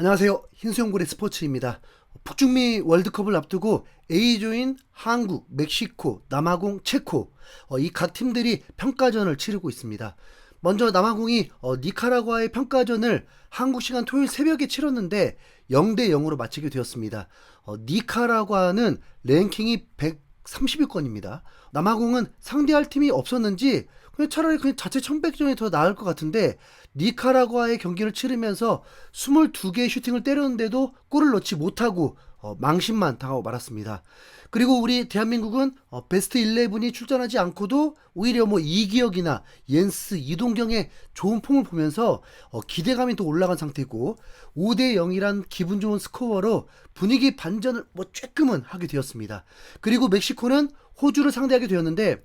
안녕하세요. 흰수염고래 스포츠입니다. 북중미 월드컵을 앞두고 A조인 한국, 멕시코, 남아공, 체코 이 각 팀들이 평가전을 치르고 있습니다. 먼저 남아공이 니카라과의 평가전을 한국 시간 토요일 새벽에 치렀는데 0대 0으로 마치게 되었습니다. 니카라과는 랭킹이 130위권입니다. 남아공은 상대할 팀이 없었는지 그냥 차라리 그냥 자체 청백전이 더 나을 것 같은데 니카라과의 경기를 치르면서 22개의 슈팅을 때렸는데도 골을 넣지 못하고 망신만 당하고 말았습니다. 그리고 우리 대한민국은 베스트 11이 출전하지 않고도 오히려 이기혁이나 옌스, 이동경의 좋은 폼을 보면서 기대감이 더 올라간 상태고 5대 0이란 기분 좋은 스코어로 분위기 반전을 쬐끔은 하게 되었습니다. 그리고 멕시코는 호주를 상대하게 되었는데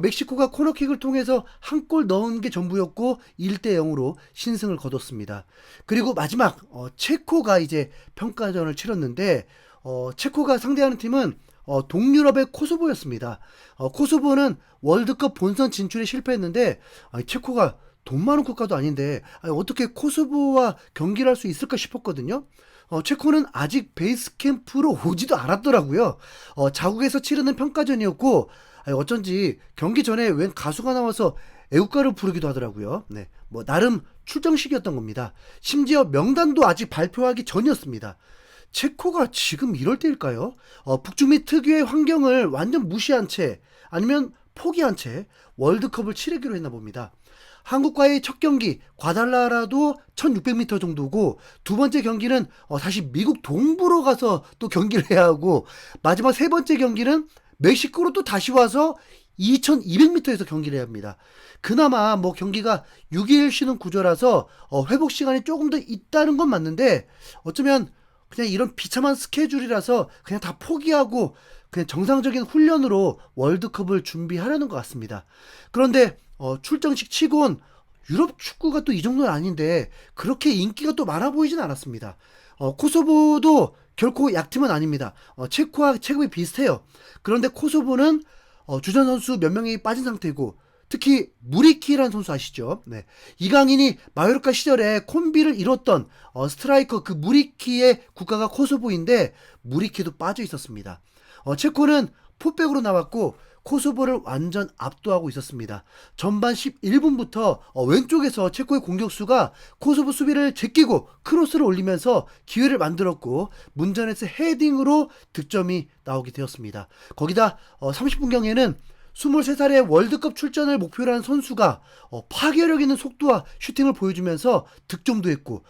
멕시코가 코너킥을 통해서 한 골 넣은 게 전부였고 1대 0으로 신승을 거뒀습니다. 그리고 마지막 체코가 이제 평가전을 치렀는데 체코가 상대하는 팀은 동유럽의 코소보였습니다. 코소보는 월드컵 본선 진출에 실패했는데 체코가 돈 많은 국가도 아닌데 어떻게 코소보와 경기를 할 수 있을까 싶었거든요. 체코는 아직 베이스 캠프로 오지도 않았더라고요. 자국에서 치르는 평가전이었고 어쩐지 경기 전에 웬 가수가 나와서 애국가를 부르기도 하더라고요. 네, 나름 출정식이었던 겁니다. 심지어 명단도 아직 발표하기 전이었습니다. 체코가 지금 이럴 때일까요? 북중미 특유의 환경을 완전 무시한 채 아니면 포기한 채 월드컵을 치르기로 했나 봅니다. 한국과의 첫 경기 과달라라도 1600m 정도고 두 번째 경기는 다시 미국 동부로 가서 또 경기를 해야 하고 마지막 세 번째 경기는 멕시코로 또 다시 와서 2200m에서 경기를 해야 합니다. 그나마 경기가 6일 쉬는 구조라서 회복 시간이 조금 더 있다는 건 맞는데 어쩌면 그냥 이런 비참한 스케줄이라서 그냥 다 포기하고 그냥 정상적인 훈련으로 월드컵을 준비하려는 것 같습니다. 그런데 출정식 치곤 유럽 축구가 또 이 정도는 아닌데 그렇게 인기가 또 많아 보이진 않았습니다. 코소보도 결코 약팀은 아닙니다. 체코와 체급이 비슷해요. 그런데 코소보는 주전 선수 몇 명이 빠진 상태고 특히 무리키라는 선수 아시죠? 네. 이강인이 마요르카 시절에 콤비를 이뤘던 스트라이커 그 무리키의 국가가 코소보인데 무리키도 빠져 있었습니다. 체코는 포백으로 나왔고 코소보를 완전 압도하고 있었습니다. 전반 11분부터 왼쪽에서 체코의 공격수가 코소보 수비를 제끼고 크로스를 올리면서 기회를 만들었고 문전에서 헤딩으로 득점이 나오게 되었습니다. 거기다 30분경에는 23살의 월드컵 출전을 목표로 한 선수가 파괴력 있는 속도와 슈팅을 보여주면서 득점도 했고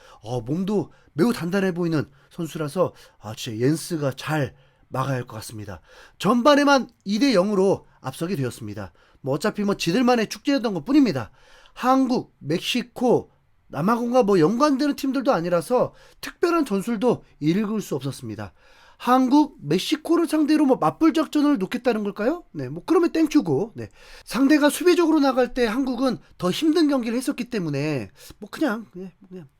몸도 매우 단단해 보이는 선수라서 진짜 옌스가 잘 막아야 할 것 같습니다. 전반에만 2대 0으로 앞서게 되었습니다. 어차피 지들만의 축제였던 것 뿐입니다. 한국, 멕시코, 남아공과 연관되는 팀들도 아니라서 특별한 전술도 읽을 수 없었습니다. 한국, 멕시코를 상대로 맞불 작전을 놓겠다는 걸까요? 네, 그러면 땡큐고. 네. 상대가 수비적으로 나갈 때 한국은 더 힘든 경기를 했었기 때문에 그냥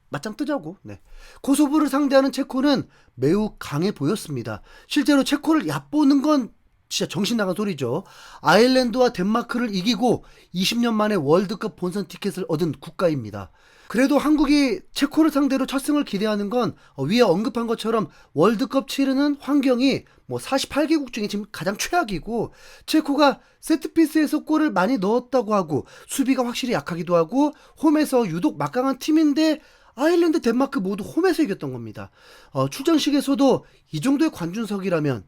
맞짱 뜨자고. 네. 코소보를 상대하는 체코는 매우 강해 보였습니다. 실제로 체코를 얕보는 건 진짜 정신 나간 소리죠. 아일랜드와 덴마크를 이기고 20년 만에 월드컵 본선 티켓을 얻은 국가입니다. 그래도 한국이 체코를 상대로 첫 승을 기대하는 건 위에 언급한 것처럼 월드컵 치르는 환경이 48개국 중에 지금 가장 최악이고 체코가 세트피스에서 골을 많이 넣었다고 하고 수비가 확실히 약하기도 하고 홈에서 유독 막강한 팀인데 아일랜드, 덴마크 모두 홈에서 이겼던 겁니다. 출전식에서도 이 정도의 관중석이라면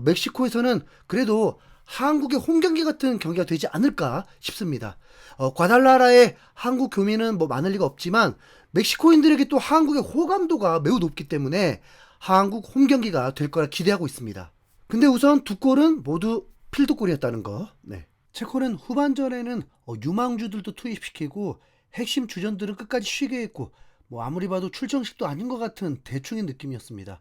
멕시코에서는 그래도 한국의 홈경기 같은 경기가 되지 않을까 싶습니다. 과달라라의 한국 교민은 많을 리가 없지만 멕시코인들에게 또 한국의 호감도가 매우 높기 때문에 한국 홈경기가 될 거라 기대하고 있습니다. 근데 우선 두 골은 모두 필드골이었다는 거. 네. 체코는 후반전에는 유망주들도 투입시키고 핵심 주전들은 끝까지 쉬게 했고 아무리 봐도 출정식도 아닌 것 같은 대충의 느낌이었습니다.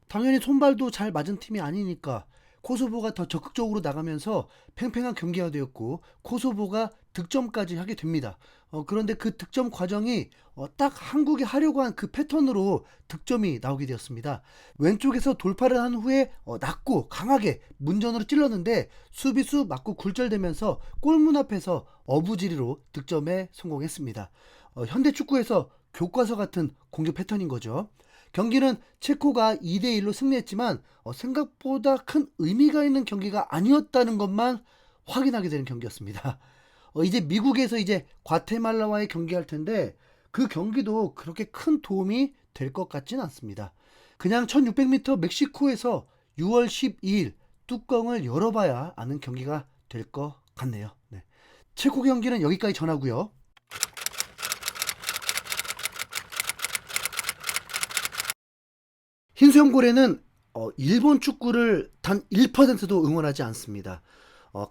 당연히 손발도 잘 맞은 팀이 아니니까 코소보가 더 적극적으로 나가면서 팽팽한 경기가 되었고 코소보가 득점까지 하게 됩니다. 그런데 그 득점 과정이 딱 한국이 하려고 한 그 패턴으로 득점이 나오게 되었습니다. 왼쪽에서 돌파를 한 후에 낮고 강하게 문전으로 찔렀는데 수비수 맞고 굴절되면서 골문 앞에서 어부지리로 득점에 성공했습니다. 현대 축구에서 교과서 같은 공격 패턴인 거죠. 경기는 체코가 2대1로 승리했지만 생각보다 큰 의미가 있는 경기가 아니었다는 것만 확인하게 되는 경기였습니다. 이제 미국에서 이제 과테말라와의 경기할 텐데 그 경기도 그렇게 큰 도움이 될 것 같진 않습니다. 그냥 1600m 멕시코에서 6월 12일 뚜껑을 열어봐야 아는 경기가 될 것 같네요. 네. 체코 경기는 여기까지 전하고요. 흰수염고래는 일본 축구를 단 1%도 응원하지 않습니다.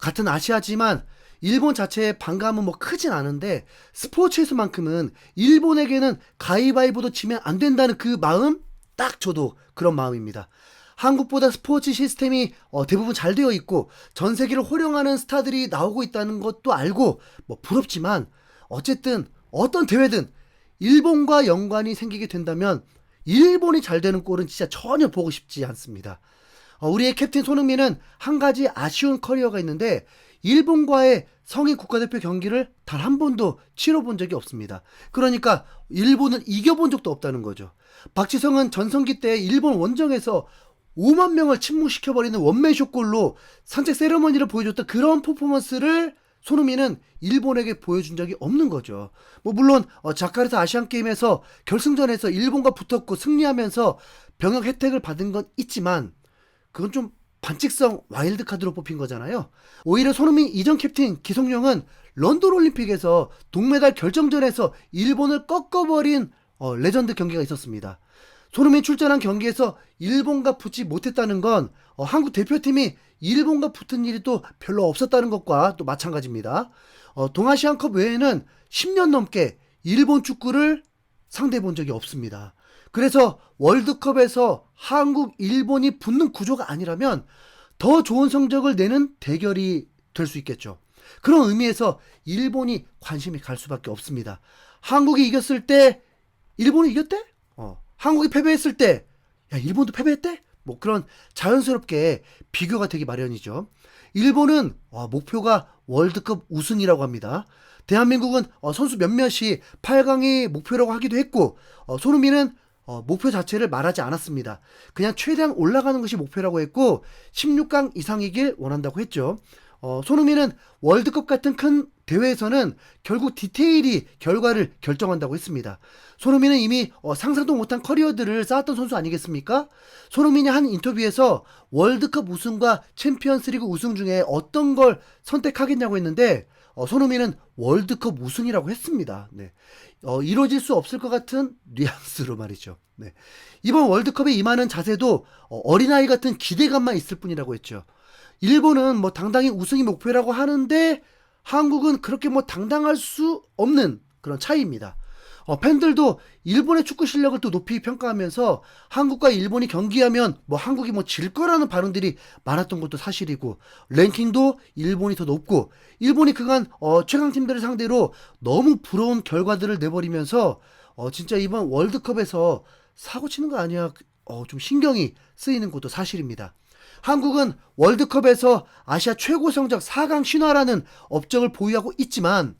같은 아시아지만 일본 자체의 반감은 뭐 크진 않은데 스포츠에서만큼은 일본에게는 가위바위보도 지면 안 된다는 그 마음, 딱 저도 그런 마음입니다. 한국보다 스포츠 시스템이 대부분 잘 되어 있고 전 세계를 호령하는 스타들이 나오고 있다는 것도 알고 뭐 부럽지만 어쨌든 어떤 대회든 일본과 연관이 생기게 된다면 일본이 잘 되는 꼴은 진짜 전혀 보고 싶지 않습니다. 우리의 캡틴 손흥민은 한 가지 아쉬운 커리어가 있는데 일본과의 성인 국가대표 경기를 단 한 번도 치러본 적이 없습니다. 그러니까 일본을 이겨본 적도 없다는 거죠. 박지성은 전성기 때 일본 원정에서 5만 명을 침묵시켜버리는 원맨쇼 골로 산책 세레머니를 보여줬던 그런 퍼포먼스를 손흥민은 일본에게 보여준 적이 없는 거죠. 뭐 물론 자카르타 아시안게임에서 결승전에서 일본과 붙었고 승리하면서 병역 혜택을 받은 건 있지만 그건 좀 반칙성 와일드카드로 뽑힌 거잖아요. 오히려 손흥민 이전 캡틴 기성용은 런던 올림픽에서 동메달 결정전에서 일본을 꺾어버린 레전드 경기가 있었습니다. 손흥민 출전한 경기에서 일본과 붙지 못했다는 건 한국 대표팀이 일본과 붙은 일이 또 별로 없었다는 것과 또 마찬가지입니다. 동아시안컵 외에는 10년 넘게 일본 축구를 상대해 본 적이 없습니다. 그래서 월드컵에서 한국, 일본이 붙는 구조가 아니라면 더 좋은 성적을 내는 대결이 될 수 있겠죠. 그런 의미에서 일본이 관심이 갈 수밖에 없습니다. 한국이 이겼을 때 일본이 이겼대? 한국이 패배했을 때 야, 일본도 패배했대? 뭐 그런 자연스럽게 비교가 되기 마련이죠. 일본은 목표가 월드컵 우승이라고 합니다. 대한민국은 선수 몇몇이 8강이 목표라고 하기도 했고 손흥민은 목표 자체를 말하지 않았습니다. 그냥 최대한 올라가는 것이 목표라고 했고 16강 이상이길 원한다고 했죠. 손흥민은 월드컵 같은 큰 대회에서는 결국 디테일이 결과를 결정한다고 했습니다. 손흥민은 이미 상상도 못한 커리어들을 쌓았던 선수 아니겠습니까? 손흥민이 한 인터뷰에서 월드컵 우승과 챔피언스리그 우승 중에 어떤 걸 선택하겠냐고 했는데 손흥민은 월드컵 우승이라고 했습니다. 네. 이루어질 수 없을 것 같은 뉘앙스로 말이죠. 네. 이번 월드컵에 임하는 자세도 어린아이 같은 기대감만 있을 뿐이라고 했죠. 일본은 뭐 당당히 우승이 목표라고 하는데 한국은 그렇게 뭐 당당할 수 없는 그런 차이입니다. 팬들도 일본의 축구 실력을 또 높이 평가하면서 한국과 일본이 경기하면 뭐 한국이 뭐 질 거라는 발언들이 많았던 것도 사실이고 랭킹도 일본이 더 높고 일본이 그간 최강팀들을 상대로 너무 부러운 결과들을 내버리면서 진짜 이번 월드컵에서 사고 치는 거 아니야? 좀 신경이 쓰이는 것도 사실입니다. 한국은 월드컵에서 아시아 최고 성적 4강 신화라는 업적을 보유하고 있지만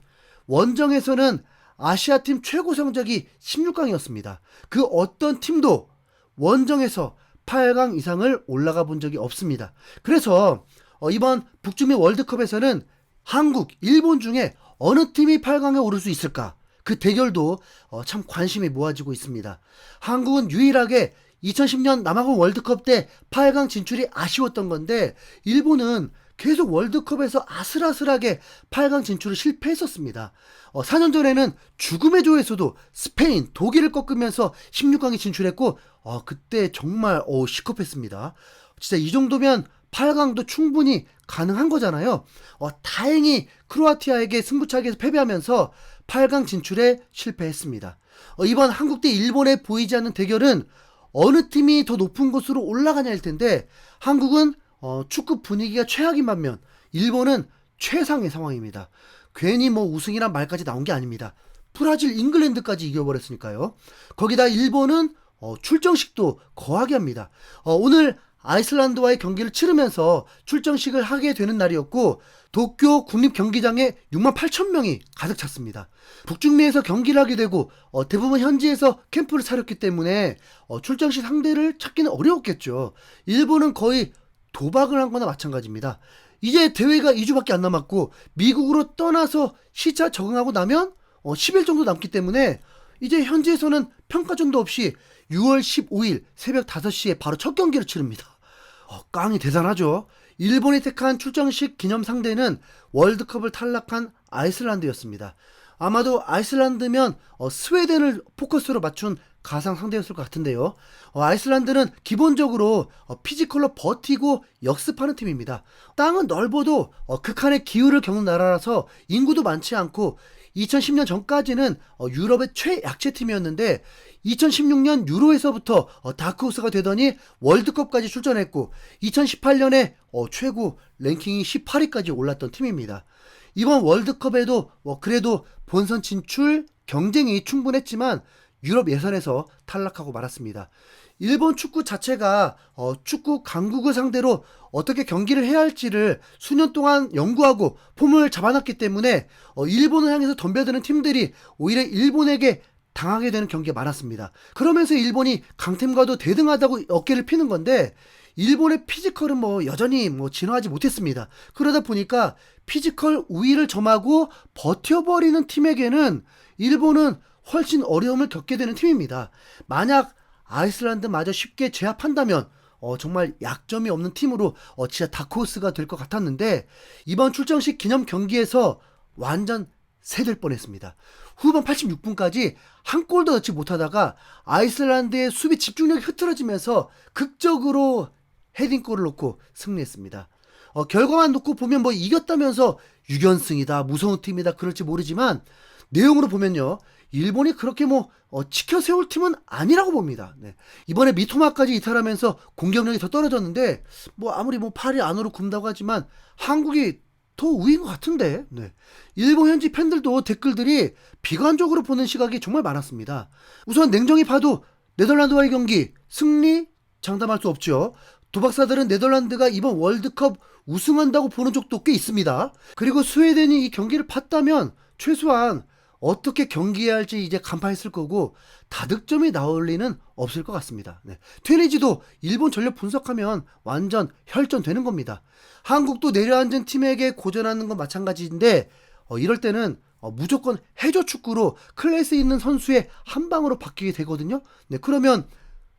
원정에서는 아시아팀 최고 성적이 16강이었습니다. 그 어떤 팀도 원정에서 8강 이상을 올라가 본 적이 없습니다. 그래서 이번 북중미 월드컵에서는 한국, 일본 중에 어느 팀이 8강에 오를 수 있을까? 그 대결도 참 관심이 모아지고 있습니다. 한국은 유일하게 2010년 남아공 월드컵 때 8강 진출이 아쉬웠던 건데 일본은 계속 월드컵에서 아슬아슬하게 8강 진출을 실패했었습니다. 4년 전에는 죽음의 조에서도 스페인, 독일을 꺾으면서 16강에 진출했고 그때 정말 시겁했습니다. 진짜 이 정도면 8강도 충분히 가능한 거잖아요. 다행히 크로아티아에게 승부차기에서 패배하면서 8강 진출에 실패했습니다. 이번 한국 대 일본에 보이지 않는 대결은 어느 팀이 더 높은 곳으로 올라가냐일 텐데 한국은 축구 분위기가 최악인 반면 일본은 최상의 상황입니다. 괜히 뭐 우승이란 말까지 나온 게 아닙니다. 브라질, 잉글랜드까지 이겨버렸으니까요. 거기다 일본은 출정식도 거하게 합니다. 오늘 아이슬란드와의 경기를 치르면서 출정식을 하게 되는 날이었고 도쿄 국립경기장에 6만 8천 명이 가득 찼습니다. 북중미에서 경기를 하게 되고 대부분 현지에서 캠프를 차렸기 때문에 출정식 상대를 찾기는 어려웠겠죠. 일본은 거의 도박을 한 거나 마찬가지입니다. 이제 대회가 2주밖에 안 남았고 미국으로 떠나서 시차 적응하고 나면 10일 정도 남기 때문에 이제 현지에서는 평가전도 없이 6월 15일 새벽 5시에 바로 첫 경기를 치릅니다. 깡이 대단하죠. 일본이 택한 출정식 기념 상대는 월드컵을 탈락한 아이슬란드였습니다. 아마도 아이슬란드면 스웨덴을 포커스로 맞춘 가상 상대였을 것 같은데요. 아이슬란드는 기본적으로 피지컬로 버티고 역습하는 팀입니다. 땅은 넓어도 극한의 기후를 겪는 나라라서 인구도 많지 않고 2010년 전까지는 유럽의 최약체 팀이었는데 2016년 유로에서부터 다크호스가 되더니 월드컵까지 출전했고 2018년에 최고 랭킹이 18위까지 올랐던 팀입니다. 이번 월드컵에도 그래도 본선 진출 경쟁이 충분했지만 유럽 예선에서 탈락하고 말았습니다. 일본 축구 자체가 축구 강국을 상대로 어떻게 경기를 해야 할지를 수년 동안 연구하고 폼을 잡아놨기 때문에 일본을 향해서 덤벼드는 팀들이 오히려 일본에게 당하게 되는 경기가 많았습니다. 그러면서 일본이 강팀과도 대등하다고 어깨를 피는 건데 일본의 피지컬은 여전히 진화하지 못했습니다. 그러다 보니까 피지컬 우위를 점하고 버텨버리는 팀에게는 일본은 훨씬 어려움을 겪게 되는 팀입니다. 만약 아이슬란드마저 쉽게 제압한다면 정말 약점이 없는 팀으로 진짜 다크호스가 될 것 같았는데 이번 출정식 기념 경기에서 완전 새될 뻔했습니다. 후반 86분까지 한 골도 넣지 못하다가 아이슬란드의 수비 집중력이 흐트러지면서 극적으로 헤딩골을 넣고 승리했습니다. 결과만 놓고 보면 이겼다면서 6연승이다 무서운 팀이다 그럴지 모르지만 내용으로 보면요 일본이 그렇게 지켜 세울 팀은 아니라고 봅니다. 네. 이번에 미토마까지 이탈하면서 공격력이 더 떨어졌는데 아무리 팔이 안으로 굽다고 하지만 한국이 더 우위인 것 같은데 네. 일본 현지 팬들도 댓글들이 비관적으로 보는 시각이 정말 많았습니다. 우선 냉정히 봐도 네덜란드와의 경기 승리 장담할 수 없죠. 도박사들은 네덜란드가 이번 월드컵 우승한다고 보는 쪽도 꽤 있습니다. 그리고 스웨덴이 이 경기를 팠다면 최소한 어떻게 경기해야 할지 이제 간파했을 거고 다득점이 나올 리는 없을 것 같습니다. 네. 튀니지도 일본 전력 분석하면 완전 혈전되는 겁니다. 한국도 내려앉은 팀에게 고전하는 건 마찬가지인데 이럴 때는 무조건 해저 축구로 클래스 있는 선수의 한 방으로 바뀌게 되거든요. 네, 그러면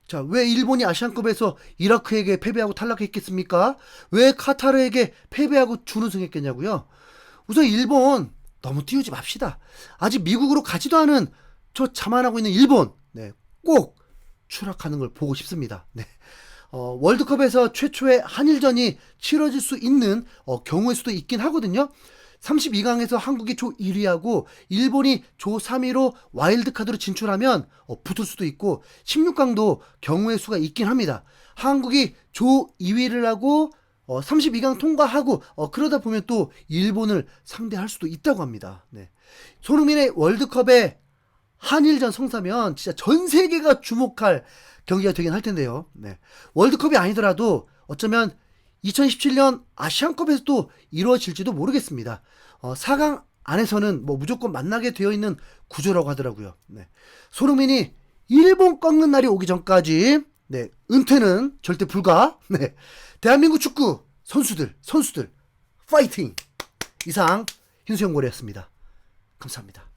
자, 왜 일본이 아시안컵에서 이라크에게 패배하고 탈락했겠습니까? 왜 카타르에게 패배하고 준우승했겠냐고요? 우선 일본 너무 띄우지 맙시다. 아직 미국으로 가지도 않은 저 자만하고 있는 일본 네, 꼭 추락하는 걸 보고 싶습니다. 네. 월드컵에서 최초의 한일전이 치러질 수 있는 경우일 수도 있긴 하거든요. 32강에서 한국이 조 1위하고 일본이 조 3위로 와일드카드로 진출하면 붙을 수도 있고 16강도 경우의 수가 있긴 합니다. 한국이 조 2위를 하고 32강 통과하고 그러다 보면 또 일본을 상대할 수도 있다고 합니다. 네. 손흥민의 월드컵에 한일전 성사면 진짜 전 세계가 주목할 경기가 되긴 할 텐데요. 네. 월드컵이 아니더라도 어쩌면 2017년 아시안컵에서도 이루어질지도 모르겠습니다. 4강 안에서는 무조건 만나게 되어 있는 구조라고 하더라고요. 네. 손흥민이 일본 꺾는 날이 오기 전까지 네, 은퇴는 절대 불가. 네. 대한민국 축구 선수들 파이팅! 이상 흰수염고래였습니다. 감사합니다.